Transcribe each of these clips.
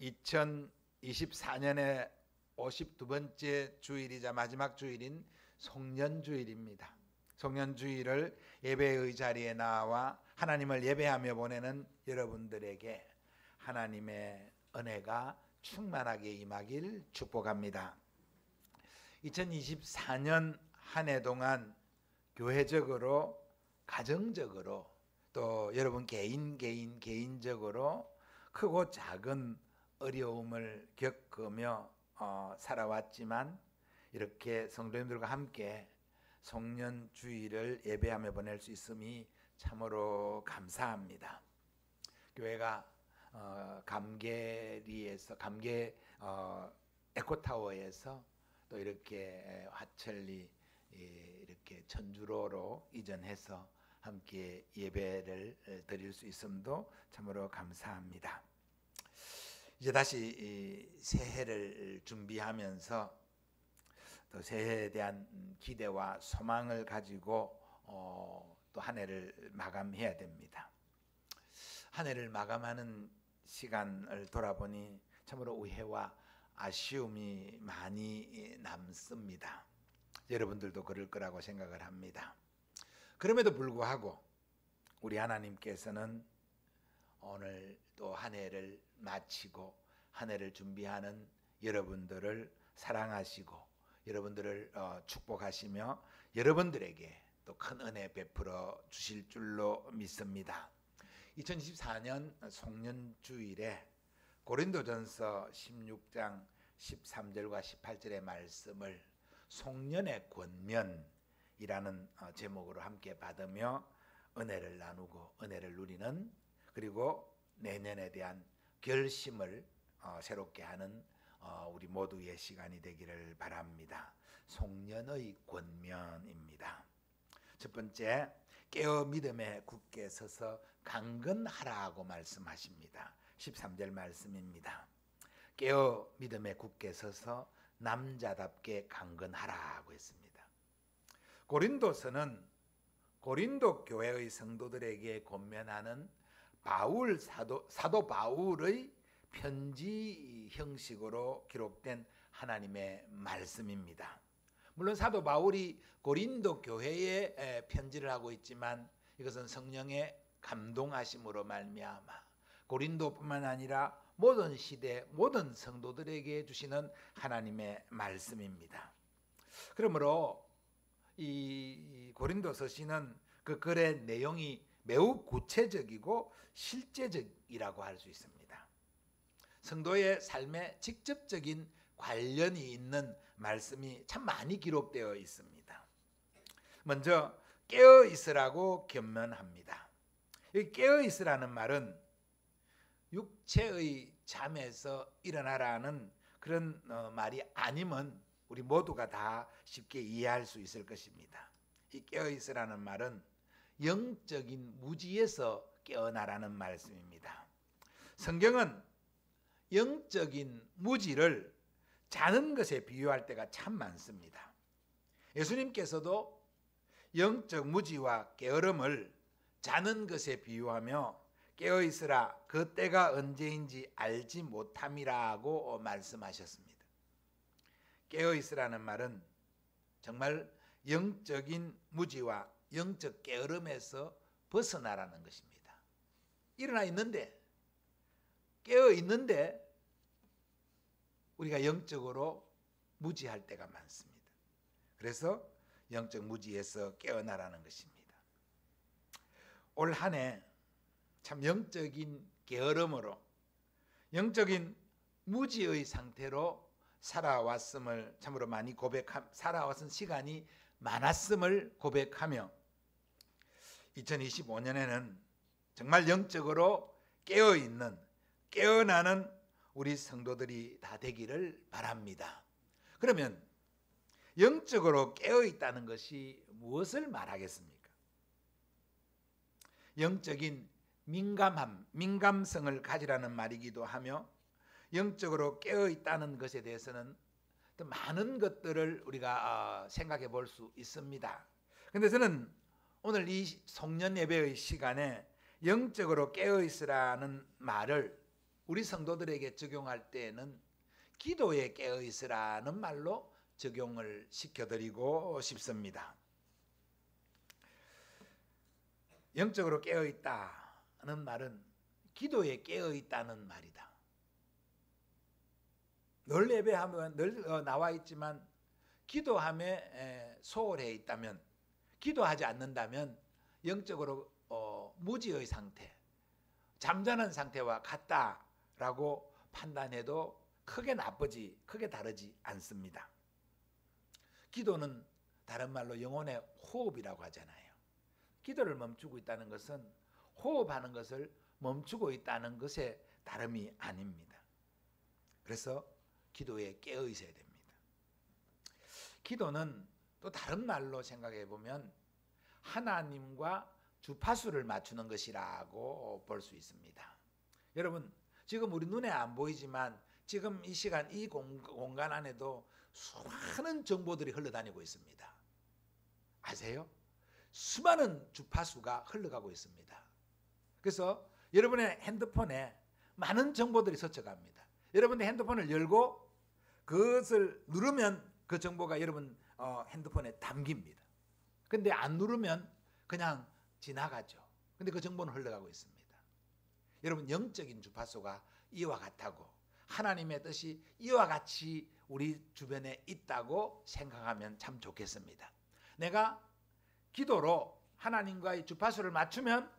2024년의 52번째 주일이자 마지막 주일인 송년주일입니다. 송년주일을 예배의 자리에 나와 하나님을 예배하며 보내는 여러분들에게 하나님의 은혜가 충만하게 임하길 축복합니다. 2024년 한 해 동안 교회적으로, 가정적으로, 또 여러분 개인적으로 크고 작은 어려움을 겪으며 살아왔지만 이렇게 성도님들과 함께 송년주일을 예배하며 보낼 수 있음이 참으로 감사합니다. 교회가 감계리에서 에코타워에서 또 이렇게 화천리 이렇게 천주로로 이전해서 함께 예배를 드릴 수 있음도 참으로 감사합니다. 이제 다시 새해를 준비하면서 또 새해에 대한 기대와 소망을 가지고 또 한 해를 마감해야 됩니다. 한 해를 마감하는 시간을 돌아보니 참으로 의회와 아쉬움이 많이 남습니다. 여러분들도 그럴 거라고 생각을 합니다. 그럼에도 불구하고 우리 하나님께서는 오늘 또 한 해를 마치고 한 해를 준비하는 여러분들을 사랑하시고 여러분들을 축복하시며 여러분들에게 또 큰 은혜 베풀어 주실 줄로 믿습니다. 2024년 송년주일에 고린도전서 16장 13절과 18절의 말씀을 송년의 권면이라는 제목으로 함께 받으며 은혜를 나누고 은혜를 누리는, 그리고 내년에 대한 결심을 새롭게 하는 우리 모두의 시간이 되기를 바랍니다. 송년의 권면입니다. 첫 번째, 깨어 믿음에 굳게 서서 강건하라고 말씀하십니다. 13절 말씀입니다. 깨어 믿음에 굳게 서서 남자답게 강건하라고 했습니다. 고린도서는 고린도 교회의 성도들에게 권면하는 사도 바울의 편지 형식으로 기록된 하나님의 말씀입니다. 물론 사도 바울이 고린도 교회에 편지를 하고 있지만 이것은 성령의 감동하심으로 말미암아 고린도뿐만 아니라 모든 시대 모든 성도들에게 주시는 하나님의 말씀입니다. 그러므로 이 고린도서시는 그 글의 내용이 매우 구체적이고 실제적이라고 할 수 있습니다. 성도의 삶에 직접적인 관련이 있는 말씀이 참 많이 기록되어 있습니다. 먼저 깨어 있으라고 권면합니다. 이 깨어 있으라는 말은 육체의 잠에서 일어나라는 그런 말이 아니면 우리 모두가 다 쉽게 이해할 수 있을 것입니다. 이 깨어 있으라는 말은 영적인 무지에서 깨어나라는 말씀입니다. 성경은 영적인 무지를 자는 것에 비유할 때가 참 많습니다. 예수님께서도 영적 무지와 게으름을 자는 것에 비유하며 깨어 있으라 그 때가 언제인지 알지 못함이라고 말씀하셨습니다. 깨어 있으라는 말은 정말 영적인 무지와 영적 게으름에서 벗어나라는 것입니다. 일어나 있는데, 깨어 있는데 우리가 영적으로 무지할 때가 많습니다. 그래서 영적 무지에서 깨어나라는 것입니다. 올 한 해 참 영적인 게으름으로 영적인 무지의 상태로 살아왔음을 참으로 많이 살아왔은 시간이 많았음을 고백하며 2025년에는 정말 영적으로 깨어있는 깨어나는 우리 성도들이 다 되기를 바랍니다. 그러면 영적으로 깨어있다는 것이 무엇을 말하겠습니까? 영적인 민감성을 가지라는 말이기도 하며 영적으로 깨어있다는 것에 대해서는 또 많은 것들을 우리가 생각해 볼 수 있습니다. 그런데 저는 오늘 이 송년 예배의 시간에 영적으로 깨어있으라는 말을 우리 성도들에게 적용할 때에는 기도에 깨어 있으라는 말로 적용을 시켜드리고 싶습니다. 영적으로 깨어 있다는 말은 기도에 깨어 있다는 말이다. 늘 예배하면 늘 나와 있지만 기도함에 소홀해 있다면, 기도하지 않는다면 영적으로 무지의 상태, 잠자는 상태와 같다라고 판단해도 크게 다르지 않습니다. 기도는 다른 말로 영혼의 호흡이라고 하잖아요. 기도를 멈추고 있다는 것은 호흡하는 것을 멈추고 있다는 것에 다름이 아닙니다. 그래서 기도에 깨어 있어야 됩니다. 기도는 또 다른 말로 생각해 보면 하나님과 주파수를 맞추는 것이라고 볼 수 있습니다. 여러분, 지금 우리 눈에 안 보이지만 지금 이 시간 이 공간 안에도 수많은 정보들이 흘러다니고 있습니다. 아세요? 수많은 주파수가 흘러가고 있습니다. 그래서 여러분의 핸드폰에 많은 정보들이 스쳐갑니다. 여러분의 핸드폰을 열고 그것을 누르면 그 정보가 여러분 핸드폰에 담깁니다. 근데 안 누르면 그냥 지나가죠. 근데 그 정보는 흘러가고 있습니다. 여러분, 영적인 주파수가 이와 같다고, 하나님의 뜻이 이와 같이 우리 주변에 있다고 생각하면 참 좋겠습니다. 내가 기도로 하나님과의 주파수를 맞추면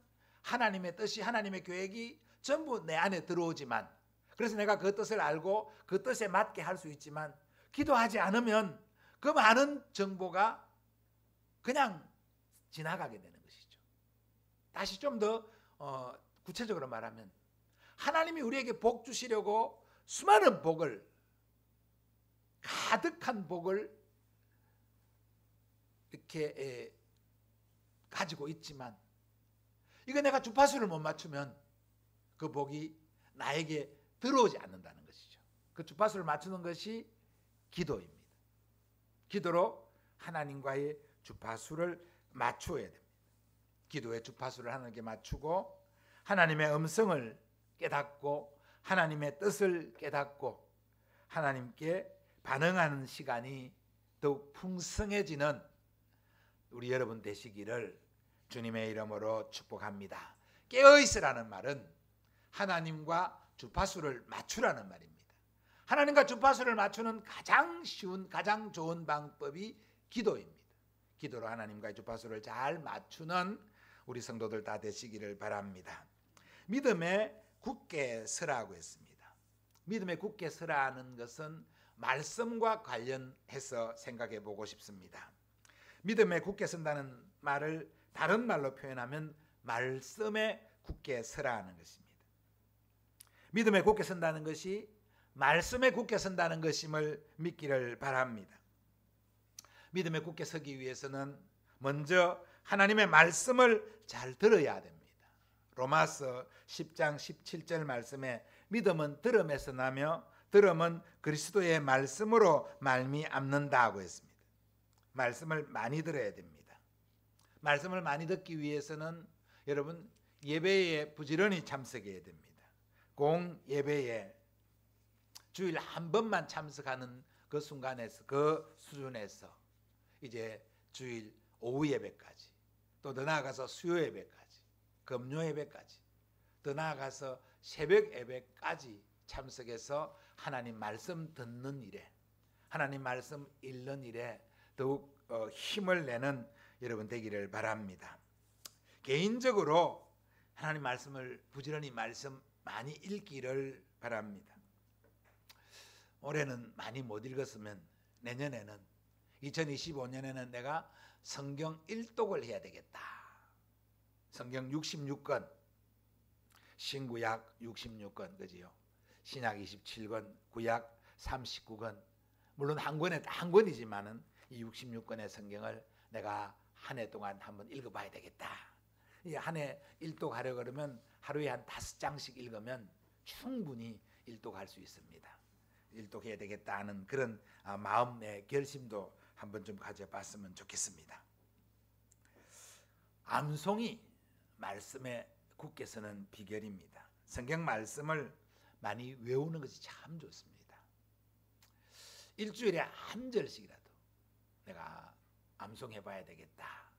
하나님의 뜻이, 하나님의 계획이 전부 내 안에 들어오지만, 그래서 내가 그 뜻을 알고 그 뜻에 맞게 할 수 있지만, 기도하지 않으면 그 많은 정보가 그냥 지나가게 되는 것이죠. 다시 좀 더 구체적으로 말하면, 하나님이 우리에게 복 주시려고 수많은 복을, 가득한 복을 이렇게 가지고 있지만, 이거 내가 주파수를 못 맞추면 그 복이 나에게 들어오지 않는다는 것이죠. 그 주파수를 맞추는 것이 기도입니다. 기도로 하나님과의 주파수를 맞추어야 됩니다. 기도의 주파수를 하나님께 맞추고 하나님의 음성을 깨닫고 하나님의 뜻을 깨닫고 하나님께 반응하는 시간이 더욱 풍성해지는 우리 여러분 되시기를 주님의 이름으로 축복합니다. 깨어있으라는 말은 하나님과 주파수를 맞추라는 말입니다. 하나님과 주파수를 맞추는 가장 쉬운, 가장 좋은 방법이 기도입니다. 기도로 하나님과의 주파수를 잘 맞추는 우리 성도들 다 되시기를 바랍니다. 믿음에 굳게 서라고 했습니다. 믿음에 굳게 서라는 것은 말씀과 관련해서 생각해 보고 싶습니다. 믿음에 굳게 선다는 말을 다른 말로 표현하면 말씀에 굳게 서라는 것입니다. 믿음에 굳게 선다는 것이 말씀에 굳게 선다는 것임을 믿기를 바랍니다. 믿음에 굳게 서기 위해서는 먼저 하나님의 말씀을 잘 들어야 됩니다. 로마서 10장 17절 말씀에 믿음은 들음에서 나며 들음은 그리스도의 말씀으로 말미암는다고 했습니다. 말씀을 많이 들어야 됩니다. 말씀을 많이 듣기 위해서는 여러분 예배에 부지런히 참석해야 됩니다. 공예배에 주일 한 번만 참석하는 그 순간에서, 그 수준에서 이제 주일 오후 예배까지, 또 더 나아가서 수요 예배까지, 금요 예배까지, 더 나아가서 새벽 예배까지 참석해서 하나님 말씀 듣는 일에, 하나님 말씀 읽는 일에 더욱 힘을 내는 여러분 되기를 바랍니다. 개인적으로 하나님 말씀을 부지런히 말씀 많이 읽기를 바랍니다. 올해는 많이 못 읽었으면 내년에는 2025년에는 내가 성경 일독을 해야 되겠다. 성경 66권, 신구약 66권, 그지요? 신약 27권, 구약 39권. 물론 한 권이지만은 이 66권의 성경을 내가 한 해 동안 한번 읽어봐야 되겠다. 이 한 해 일독하려 그러면 하루에 한 5장씩 읽으면 충분히 일독할 수 있습니다. 일독해야 되겠다는 그런 마음의 결심도 한번 좀 가져봤으면 좋겠습니다. 암송이 말씀에 굳게 서는 비결입니다. 성경 말씀을 많이 외우는 것이 참 좋습니다. 일주일에 한 절씩이라도 내가 암송해 봐야 되겠다,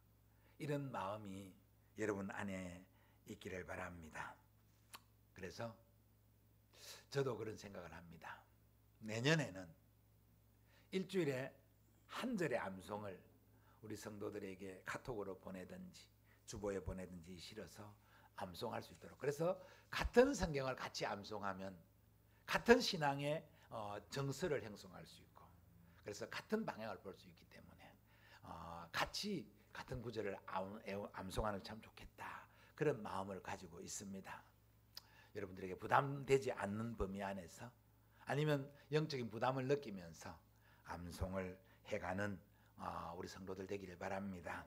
이런 마음이 여러분 안에 있기를 바랍니다. 그래서 저도 그런 생각을 합니다. 내년에는 일주일에 한 절의 암송을 우리 성도들에게 카톡으로 보내든지 주보에 보내든지 실어서 암송할 수 있도록, 그래서 같은 성경을 같이 암송하면 같은 신앙의 정서를 형성할 수 있고, 그래서 같은 방향을 볼 수 있기 때문에 같이 같은 구절을 암송하는 참 좋겠다, 그런 마음을 가지고 있습니다. 여러분들에게 부담되지 않는 범위 안에서, 아니면 영적인 부담을 느끼면서 암송을 해가는 우리 성도들 되기를 바랍니다.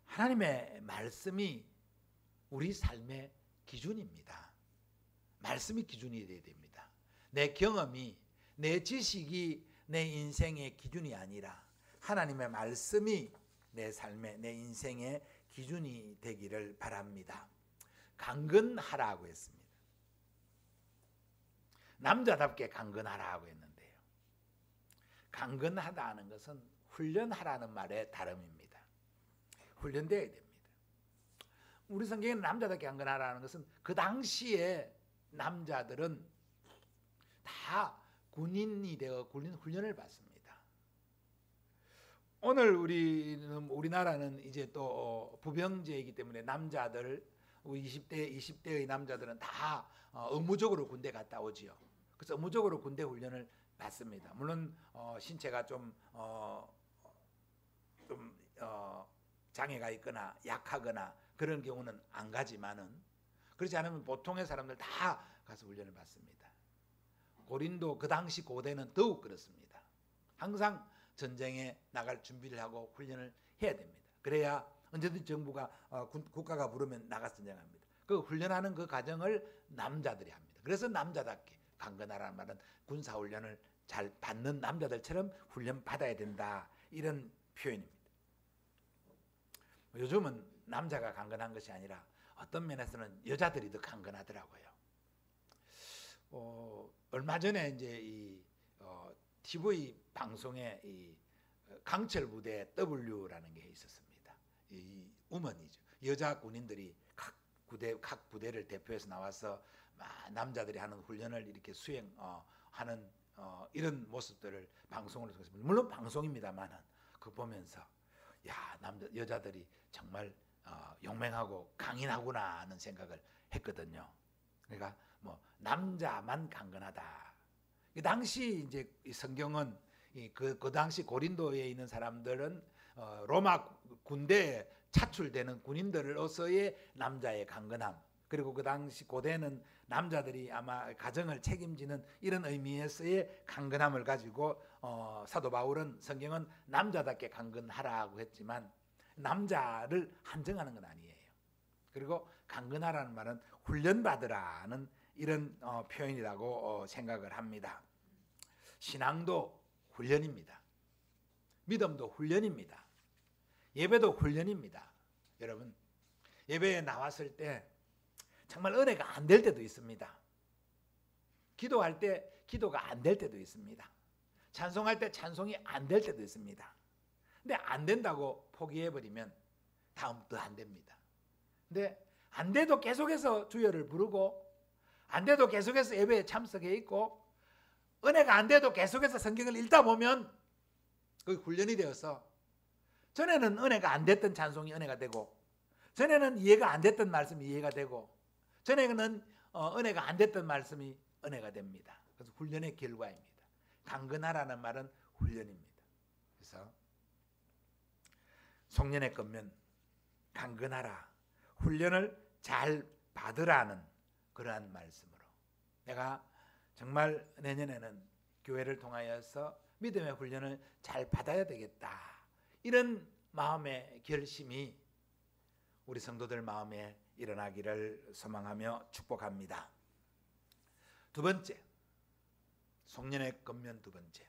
하나님의 말씀이 우리 삶의 기준입니다. 말씀이 기준이 되어야 됩니다. 내 경험이, 내 지식이 내 인생의 기준이 아니라 하나님의 말씀이 내 삶의, 내 인생의 기준이 되기를 바랍니다. 강건하라고 했습니다. 남자답게 강건하라고 했는데요, 강건하다는 것은 훈련하라는 말의 다름입니다. 훈련되어야 됩니다. 우리 성경에는 남자답게 강건하라는 것은 그 당시에 남자들은 다 군인이 되어 군인 훈련을 받습니다. 오늘 우리나라는 이제 또 부병제이기 때문에 남자들, 20대의 남자들은 다 의무적으로 군대 갔다 오지요. 그래서 의무적으로 군대 훈련을 받습니다. 물론 신체가 좀 장애가 있거나 약하거나 그런 경우는 안 가지만은, 그렇지 않으면 보통의 사람들 다 가서 훈련을 받습니다. 고린도 그 당시 고대는 더욱 그렇습니다. 항상 전쟁에 나갈 준비를 하고 훈련을 해야 됩니다. 그래야 언제든지 정부가 국가가 부르면 나가서 전쟁합니다. 그 훈련하는 그 과정을 남자들이 합니다. 그래서 남자답게 강건하라는 말은 군사훈련을 잘 받는 남자들처럼 훈련 받아야 된다, 이런 표현입니다. 요즘은 남자가 강건한 것이 아니라 어떤 면에서는 여자들이 더 강건하더라고요. 얼마 전에 이제 이 TV 방송에 이 강철 부대 W라는 게 있었습니다. 이 우먼이죠. 여자 군인들이 각 부대를 대표해서 나와서 남자들이 하는 훈련을 이렇게 수행하는 이런 모습들을 방송으로 통해서, 물론 방송입니다만은 그 보면서 여자들이 정말 용맹하고 강인하구나 하는 생각을 했거든요. 그러니까 남자만 강건하다. 이 당시 이제 성경은 그 당시 고린도에 있는 사람들은 로마 군대에 차출되는 군인들로서의 남자의 강건함, 그리고 그 당시 고대는 남자들이 아마 가정을 책임지는 이런 의미에서의 강건함을 가지고 사도 바울은 성경은 남자답게 강건하라고 했지만 남자를 한정하는 건 아니에요. 그리고 강건하라는 말은 훈련받으라는 이런 표현이라고 생각을 합니다. 신앙도 훈련입니다. 믿음도 훈련입니다. 예배도 훈련입니다. 여러분, 예배에 나왔을 때 정말 은혜가 안 될 때도 있습니다. 기도할 때 기도가 안 될 때도 있습니다. 찬송할 때 찬송이 안 될 때도 있습니다. 근데 안 된다고 포기해버리면 다음부터 안 됩니다. 근데 안 돼도 계속해서 주여를 부르고, 안 돼도 계속해서 예배에 참석해 있고, 은혜가 안 돼도 계속해서 성경을 읽다 보면 그 훈련이 되어서 전에는 은혜가 안 됐던 찬송이 은혜가 되고, 전에는 이해가 안 됐던 말씀이 이해가 되고, 전에는 은혜가 안 됐던 말씀이 은혜가 됩니다. 그래서 훈련의 결과입니다. 강건하라는 말은 훈련입니다. 그래서 송년회 겉면 강건하라, 훈련을 잘 받으라는 그러한 말씀으로 내가 정말 내년에는 교회를 통하여서 믿음의 훈련을 잘 받아야 되겠다, 이런 마음의 결심이 우리 성도들 마음에 일어나기를 소망하며 축복합니다. 두 번째, 송년회 겉면 두 번째,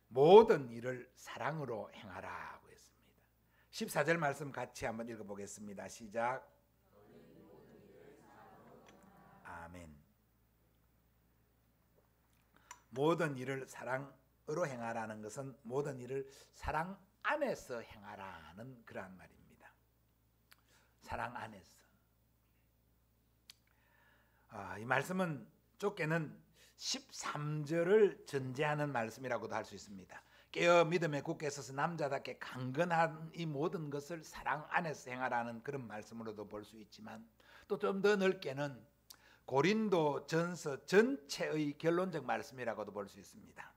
모든 일을 사랑으로 행하라고 했습니다. 14절 말씀 같이 한번 읽어보겠습니다. 시작. 아멘. 모든 일을 사랑으로 행하라는 것은 모든 일을 사랑 안에서 행하라는 그러한 말입니다. 사랑 안에서. 이 말씀은 좁게는 13절을 전제하는 말씀이라고도 할 수 있습니다. 깨어 믿음에 굳게 서서 남자답게 강건한 이 모든 것을 사랑 안에서 행하라는 그런 말씀으로도 볼 수 있지만, 또 좀 더 넓게는 고린도 전서 전체의 결론적 말씀이라고도 볼 수 있습니다.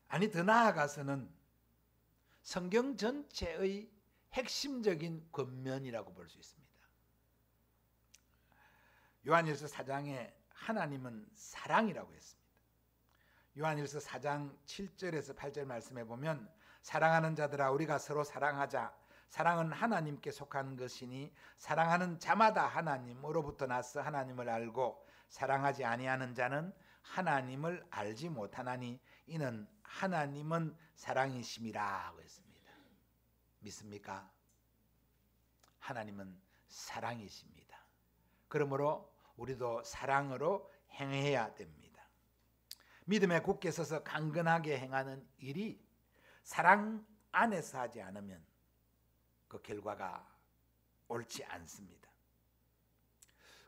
아니, 더 나아가서는 성경 전체의 핵심적인 권면이라고 볼 수 있습니다. 요한일서 4장에 하나님은 사랑이라고 했습니다. 요한일서 4장 7절에서 8절 말씀에 보면, 사랑하는 자들아 우리가 서로 사랑하자. 사랑은 하나님께 속한 것이니 사랑하는 자마다 하나님으로부터 나서 하나님을 알고, 사랑하지 아니하는 자는 하나님을 알지 못하나니 이는 하나님은 사랑이심이라고 했습니다. 믿습니까? 하나님은 사랑이십니다. 그러므로 우리도 사랑으로 행해야 됩니다. 믿음에 굳게 서서 강건하게 행하는 일이 사랑 안에서 하지 않으면 그 결과가 옳지 않습니다.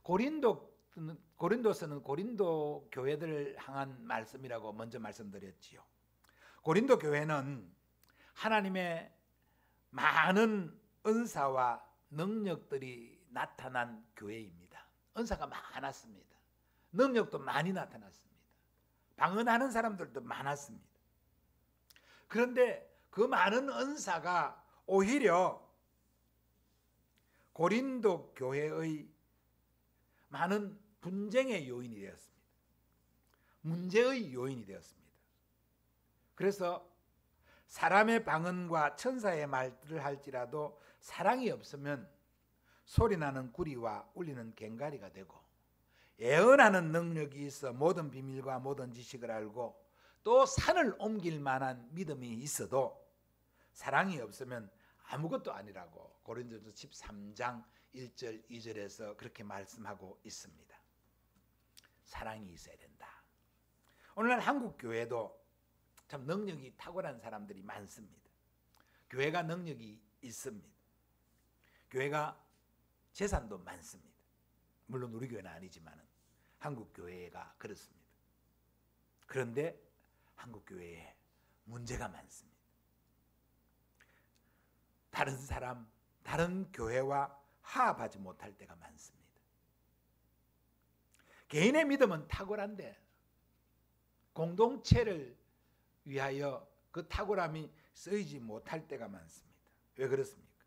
고린도서는 고린도 교회들을 향한 말씀이라고 먼저 말씀드렸지요. 고린도 교회는 하나님의 많은 은사와 능력들이 나타난 교회입니다. 은사가 많았습니다. 능력도 많이 나타났습니다. 방언하는 사람들도 많았습니다. 그런데 그 많은 은사가 오히려 고린도 교회의 많은 분쟁의 요인이 되었습니다. 문제의 요인이 되었습니다. 그래서 사람의 방언과 천사의 말들을 할지라도 사랑이 없으면 소리나는 구리와 울리는 꽹과리가 되고, 예언하는 능력이 있어 모든 비밀과 모든 지식을 알고 또 산을 옮길 만한 믿음이 있어도 사랑이 없으면 아무것도 아니라고 고린도서 13장 1절 2절에서 그렇게 말씀하고 있습니다. 사랑이 있어야 된다. 오늘날 한국 교회도 참 능력이 탁월한 사람들이 많습니다. 교회가 능력이 있습니다. 교회가 재산도 많습니다. 물론 우리 교회는 아니지만 한국 교회가 그렇습니다. 그런데 한국 교회에 문제가 많습니다. 다른 교회와 화합하지 못할 때가 많습니다. 개인의 믿음은 탁월한데 공동체를 위하여 그 탁월함이 쓰이지 못할 때가 많습니다. 왜 그렇습니까?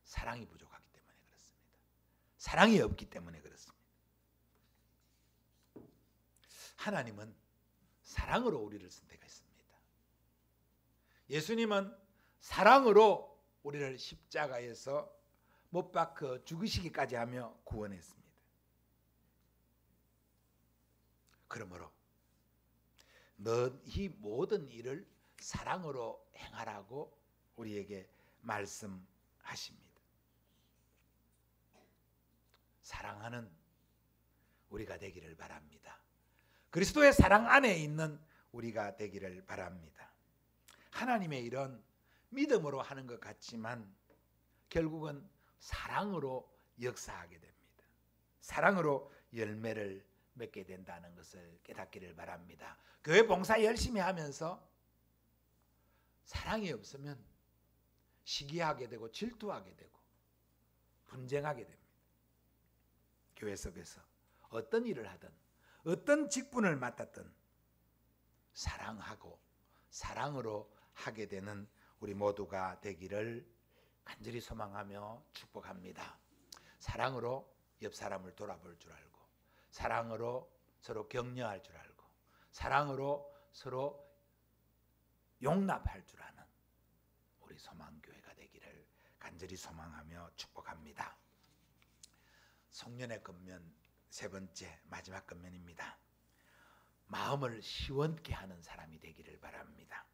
사랑이 부족하기 때문에 그렇습니다. 사랑이 없기 때문에 그렇습니다. 하나님은 사랑으로 우리를 선택했습니다. 예수님은 사랑으로 우리를 십자가에서 못 박혀 죽으시기까지 하며 구원했습니다. 그러므로 너 이 모든 일을 사랑으로 행하라고 우리에게 말씀하십니다. 사랑하는 우리가 되기를 바랍니다. 그리스도의 사랑 안에 있는 우리가 되기를 바랍니다. 하나님의 일은 믿음으로 하는 것 같지만 결국은 사랑으로 역사하게 됩니다. 사랑으로 열매를 맺게 된다는 것을 깨닫기를 바랍니다. 교회 봉사 열심히 하면서 사랑이 없으면 시기하게 되고 질투하게 되고 분쟁하게 됩니다. 교회 속에서 어떤 일을 하든 어떤 직분을 맡았든 사랑하고 사랑으로 하게 되는 우리 모두가 되기를 간절히 소망하며 축복합니다. 사랑으로 옆 사람을 돌아볼 줄 알고, 사랑으로 서로 격려할 줄 알고, 사랑으로 서로 용납할 줄 아는 우리 소망교회가 되기를 간절히 소망하며 축복합니다. 송년의 권면 세 번째 마지막 권면입니다. 마음을 시원케 하는 사람이 되기를 바랍니다.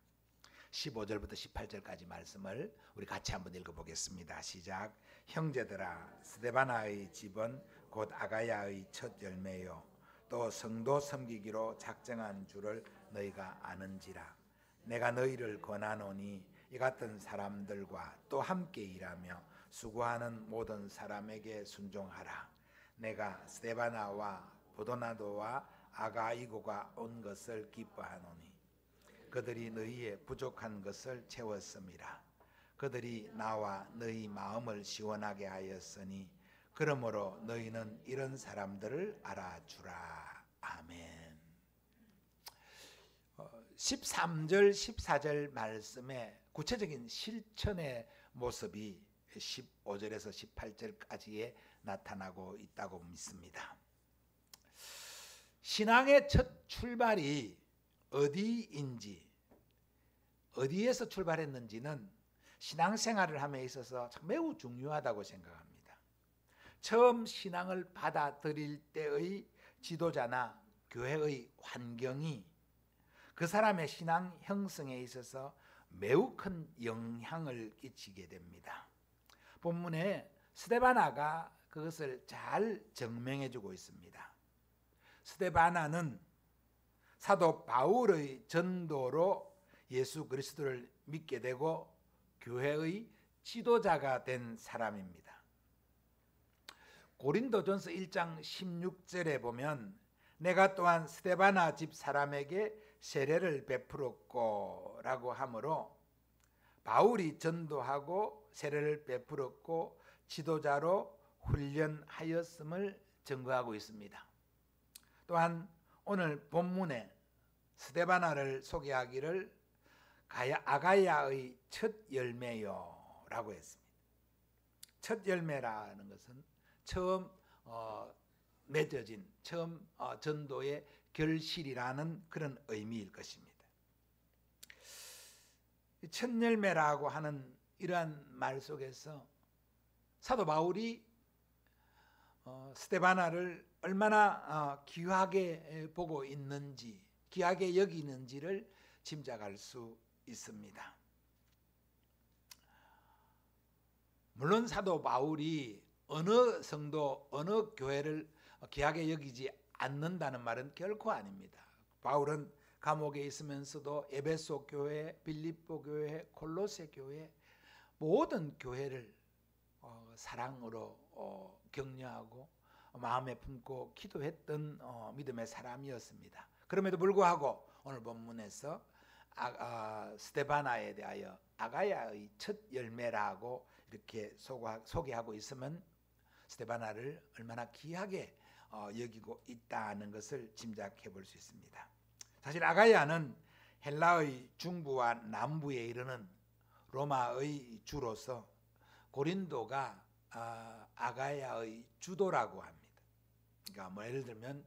15절부터 18절까지 말씀을 우리 같이 한번 읽어보겠습니다. 시작. 형제들아, 스데바나의 집은 곧 아가야의 첫 열매요 또 성도 섬기기로 작정한 줄을 너희가 아는지라. 내가 너희를 권하노니 이 같은 사람들과 또 함께 일하며 수고하는 모든 사람에게 순종하라. 내가 스데바나와 보도나도와 아가이고가 온 것을 기뻐하노니 그들이 너희의 부족한 것을 채웠음이라. 그들이 나와 너희 마음을 시원하게 하였으니 그러므로 너희는 이런 사람들을 알아주라. 아멘. 13절 14절 말씀에 구체적인 실천의 모습이 15절에서 18절까지에 나타나고 있다고 믿습니다. 신앙의 첫 출발이 어디인지, 어디에서 출발했는지는 신앙생활을 함에 있어서 매우 중요하다고 생각합니다. 처음 신앙을 받아들일 때의 지도자나 교회의 환경이 그 사람의 신앙 형성에 있어서 매우 큰 영향을 끼치게 됩니다. 본문에 스데바나가 그것을 잘 증명해 주고 있습니다. 스데바나는 사도 바울의 전도로 예수 그리스도를 믿게 되고 교회의 지도자가 된 사람입니다. 고린도전서 1장 16절에 보면 내가 또한 스데바나 집 사람에게 세례를 베풀었고 라고 하므로 바울이 전도하고 세례를 베풀었고 지도자로 훈련하였음을 증거하고 있습니다. 또한 오늘 본문에 스데바나를 소개하기를 아가야의 첫 열매요 라고 했습니다. 첫 열매라는 것은 처음 맺어진 처음 전도의 결실이라는 그런 의미일 것입니다. 첫 열매라고 하는 이러한 말 속에서 사도 바울이 스데바나를 얼마나 귀하게 보고 있는지, 귀하게 여기는지를 짐작할 수 있습니다. 물론 사도 바울이 어느 성도, 어느 교회를 귀하게 여기지 않는다는 말은 결코 아닙니다. 바울은 감옥에 있으면서도 에베소 교회, 빌립보 교회, 콜로세 교회 모든 교회를 사랑으로 격려하고 마음에 품고 기도했던 믿음의 사람이었습니다. 그럼에도 불구하고 오늘 본문에서 스데바나에 대하여 아가야의 첫 열매라고 이렇게 소개하고 있으면 스데바나를 얼마나 귀하게 여기고 있다는 것을 짐작해 볼 수 있습니다. 사실 아가야는 헬라의 중부와 남부에 이르는 로마의 주로서 고린도가 아가야의 주도라고 합니다. 그러니까 뭐 예를 들면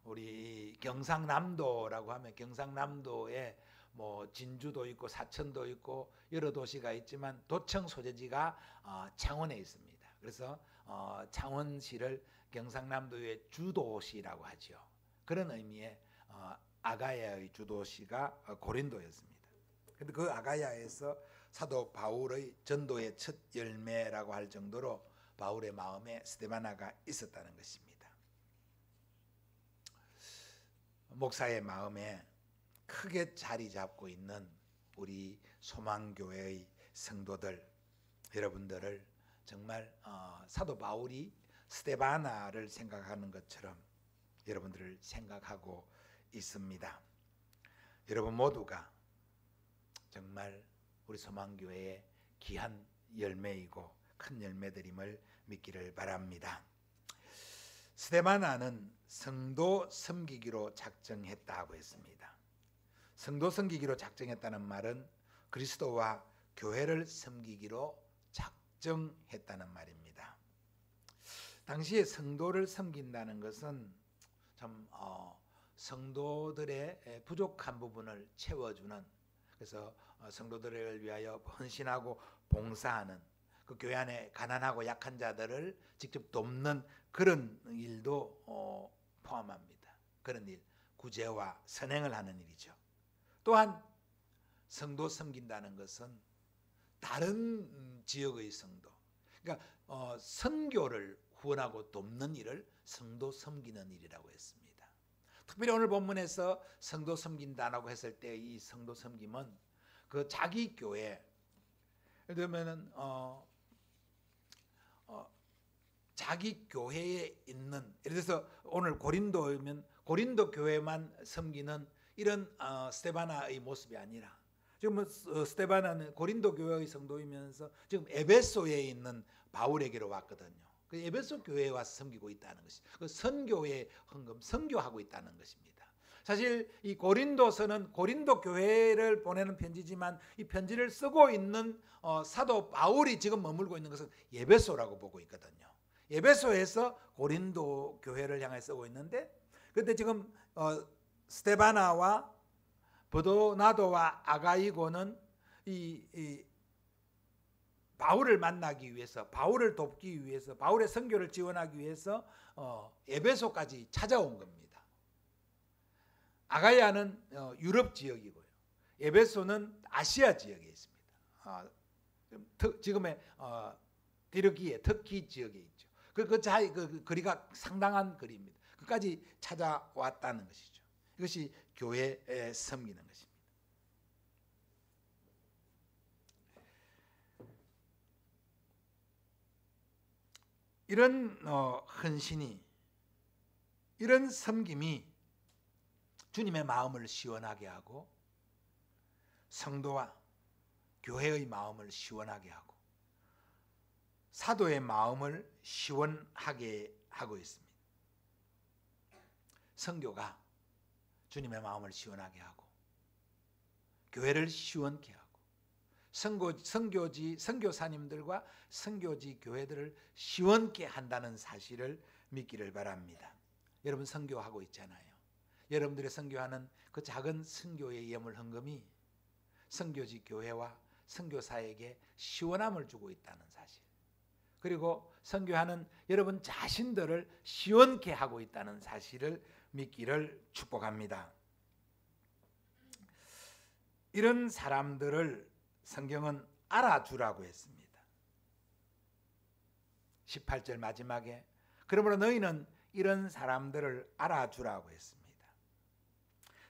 우리 경상남도라고 하면 경상남도에 뭐 진주도 있고 사천도 있고 여러 도시가 있지만 도청 소재지가 창원에 있습니다. 그래서 창원시를 경상남도의 주도시라고 하죠. 그런 의미의 아가야의 주도시가 고린도였습니다. 그런데 그 아가야에서 사도 바울의 전도의 첫 열매라고 할 정도로 바울의 마음에 스데바나가 있었다는 것입니다. 목사의 마음에 크게 자리 잡고 있는 우리 소망교회의 성도들 여러분들을 정말 사도 바울이 스데바나를 생각하는 것처럼 여러분들을 생각하고 있습니다. 여러분 모두가 정말 우리 소망교회의 귀한 열매이고 큰 열매들임을 믿기를 바랍니다. 스데바나는 성도 섬기기로 작정했다고 했습니다. 성도 섬기기로 작정했다는 말은 그리스도와 교회를 섬기기로 작정했다는 말입니다. 당시에 성도를 섬긴다는 것은 참 성도들의 부족한 부분을 채워주는, 그래서 성도들을 위하여 헌신하고 봉사하는, 그 교회 안에 가난하고 약한 자들을 직접 돕는 그런 일도 포함합니다. 그런 일, 구제와 선행을 하는 일이죠. 또한 성도 섬긴다는 것은 다른 지역의 성도, 그러니까 선교를 후원하고 돕는 일을 성도 섬기는 일이라고 했습니다. 특별히 오늘 본문에서 성도 섬긴다라고 했을 때 이 성도 섬김은 그 자기 교회, 예를 들면은 자기 교회에 있는, 예를 들어서 오늘 고린도면 고린도 교회만 섬기는 이런 스데바나의 모습이 아니라, 지금 스데바나는 고린도 교회의 성도이면서 지금 에베소에 있는 바울에게로 왔거든요. 그 에베소 교회에 와서 섬기고 있다는 것이, 그 선교의 헌금, 선교하고 있다는 것입니다. 사실 이 고린도서는 고린도 교회를 보내는 편지지만 이 편지를 쓰고 있는 사도 바울이 지금 머물고 있는 것은 에베소라고 보고 있거든요. 에베소에서 고린도 교회를 향해 쓰고 있는데, 그런데 지금 스데바나와 버도나도와 아가이고는 이 바울을 만나기 위해서, 바울을 돕기 위해서, 바울의 선교를 지원하기 위해서 에베소까지 찾아온 겁니다. 아가야는 유럽 지역이고요, 에베소는 아시아 지역에 있습니다. 지금의 디르기에, 터키 지역에 있죠. 그 거리가 상당한 거리입니다. 그까지 찾아왔다는 것이죠. 이것이 교회에 섬기는 것입니다. 이런 헌신이, 이런 섬김이 주님의 마음을 시원하게 하고 성도와 교회의 마음을 시원하게 하고 사도의 마음을 시원하게 하고 있습니다. 선교가 주님의 마음을 시원하게 하고 교회를 시원케 하고 선교사님들과 선교지 교회들을 시원케 한다는 사실을 믿기를 바랍니다. 여러분 선교하고 있잖아요. 여러분들의 선교하는 그 작은 선교의 예물 헌금이 선교지 교회와 선교사에게 시원함을 주고 있다는 사실, 그리고 선교하는 여러분 자신들을 시원케 하고 있다는 사실을 믿기를 축복합니다. 이런 사람들을 성경은 알아주라고 했습니다. 18절 마지막에 그러므로 너희는 이런 사람들을 알아주라고 했습니다.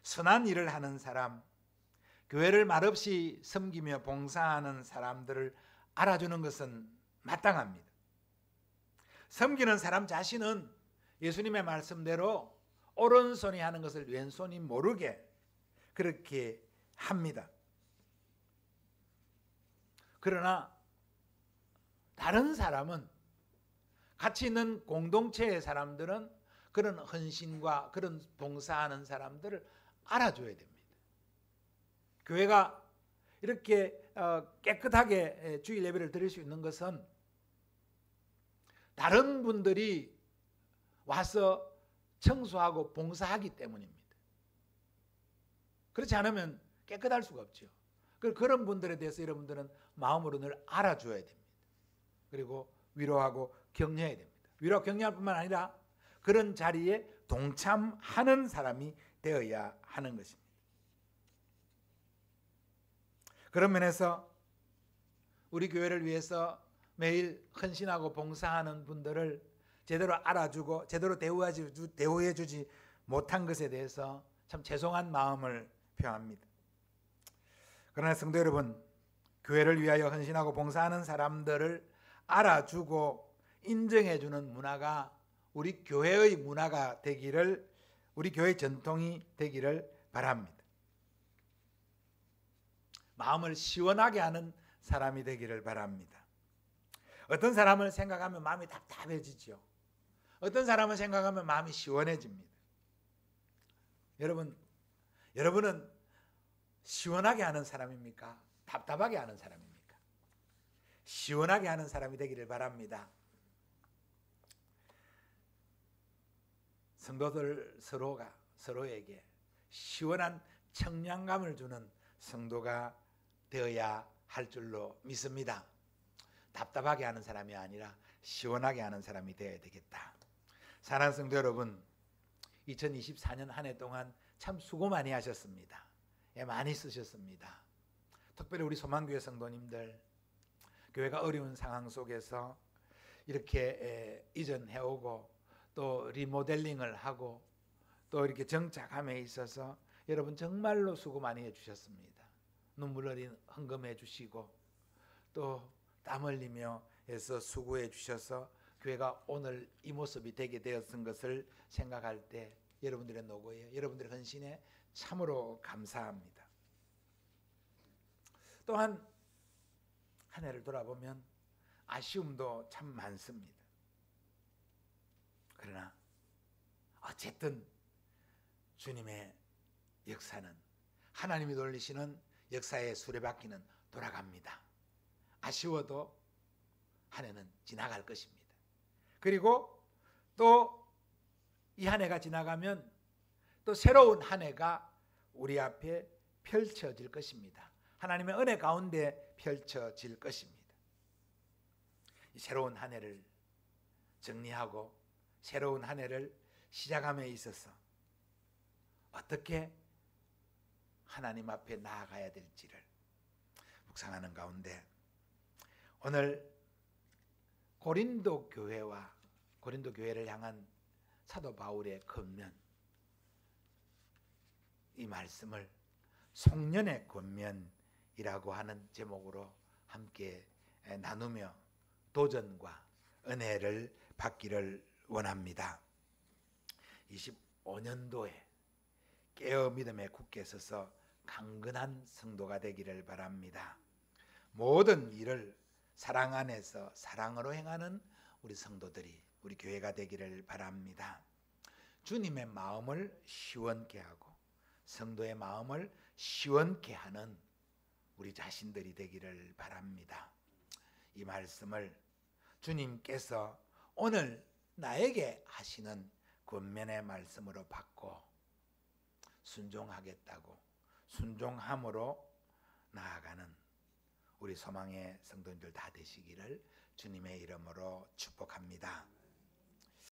선한 일을 하는 사람, 교회를 말없이 섬기며 봉사하는 사람들을 알아주는 것은 마땅합니다. 섬기는 사람 자신은 예수님의 말씀대로 오른손이 하는 것을 왼손이 모르게 그렇게 합니다. 그러나 다른 사람은, 같이 있는 공동체의 사람들은 그런 헌신과 그런 봉사하는 사람들을 알아줘야 됩니다. 교회가 이렇게 깨끗하게 주일 예배를 드릴 수 있는 것은 다른 분들이 와서 청소하고 봉사하기 때문입니다. 그렇지 않으면 깨끗할 수가 없죠. 그런 분들에 대해서 여러분들은 마음으로 늘 알아줘야 됩니다. 그리고 위로하고 격려해야 됩니다. 위로하고 격려할 뿐만 아니라 그런 자리에 동참하는 사람이 되어야 하는 것입니다. 그런 면에서 우리 교회를 위해서 매일 헌신하고 봉사하는 분들을 제대로 알아주고 제대로 대우해주지 못한 것에 대해서 참 죄송한 마음을 표합니다. 그러나 성도 여러분, 교회를 위하여 헌신하고 봉사하는 사람들을 알아주고 인정해주는 문화가 우리 교회의 문화가 되기를, 우리 교회의 전통이 되기를 바랍니다. 마음을 시원하게 하는 사람이 되기를 바랍니다. 어떤 사람을 생각하면 마음이 답답해지죠. 어떤 사람을 생각하면 마음이 시원해집니다. 여러분은 시원하게 하는 사람입니까? 답답하게 하는 사람입니까? 시원하게 하는 사람이 되기를 바랍니다. 성도들 서로가 서로에게 시원한 청량감을 주는 성도가 되어야 할 줄로 믿습니다. 답답하게 하는 사람이 아니라 시원하게 하는 사람이 되어야 되겠다. 사랑하는 성도 여러분, 2024년 한 해 동안 참 수고 많이 하셨습니다. 많이 쓰셨습니다. 특별히 우리 소망교회 성도님들, 교회가 어려운 상황 속에서 이렇게 이전해오고 또 리모델링을 하고 또 이렇게 정착함에 있어서 여러분 정말로 수고 많이 해주셨습니다. 눈물 흘린 헌금해 주시고 또 땀 흘리며 해서 수고해 주셔서 교회가 오늘 이 모습이 되게 되었던 것을 생각할 때 여러분들의 노고에 여러분들의 헌신에 참으로 감사합니다. 또한 한 해를 돌아보면 아쉬움도 참 많습니다. 그러나 어쨌든 주님의 역사는 하나님이 돌리시는 역사의 수레바퀴는 돌아갑니다. 아쉬워도 한 해는 지나갈 것입니다. 그리고 또 이 한 해가 지나가면 또 새로운 한 해가 우리 앞에 펼쳐질 것입니다. 하나님의 은혜 가운데 펼쳐질 것입니다. 이 새로운 한 해를 정리하고 새로운 한 해를 시작함에 있어서 어떻게 하나님 앞에 나아가야 될지를 묵상하는 가운데 오늘 고린도 교회를 향한 사도 바울의 권면, 이 말씀을 송년의 권면이라고 하는 제목으로 함께 나누며 도전과 은혜를 받기를 원합니다. 25년도에 깨어 믿음에 굳게 서서 강건한 성도가 되기를 바랍니다. 모든 일을 사랑 안에서 사랑으로 행하는 우리 성도들이 우리 교회가 되기를 바랍니다. 주님의 마음을 시원케 하고 성도의 마음을 시원케 하는 우리 자신들이 되기를 바랍니다. 이 말씀을 주님께서 오늘 나에게 하시는 권면의 말씀으로 받고 순종하겠다고 순종함으로 나아가는 우리 소망의 성도님들 다 되시기를 주님의 이름으로 축복합니다.